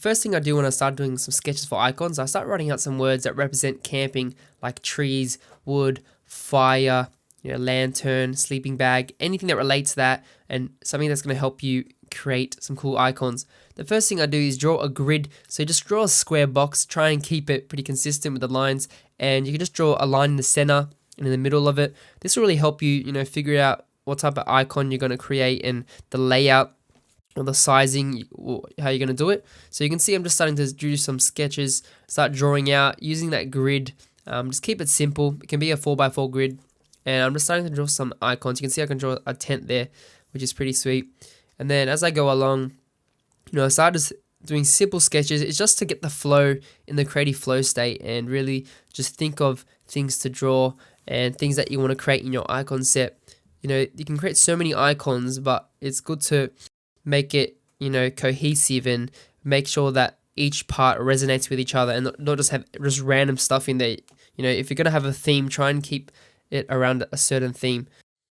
first thing I do when I start doing some sketches for icons, I start writing out some words that represent camping, like trees, wood, fire, lantern, sleeping bag, anything that relates to that, and something that's going to help you create some cool icons. The first thing I do is draw a grid. So just draw a square box, try and keep it pretty consistent with the lines, and you can just draw a line in the center and in the middle of it. This will really help you, figure out what type of icon you're going to create and the layout or the sizing, how you're going to do it. So you can see I'm just starting to do some sketches, start drawing out using that grid. Just keep it simple. It can be a 4x4 grid. And I'm just starting to draw some icons. You can see I can draw a tent there, which is pretty sweet. And then as I go along, I started just doing simple sketches. It's just to get the flow in the creative flow state and really just think of things to draw and things that you want to create in your icon set. You can create so many icons, but it's good to make it, cohesive and make sure that each part resonates with each other and not just have just random stuff in there. If you're going to have a theme, try and keep it around a certain theme.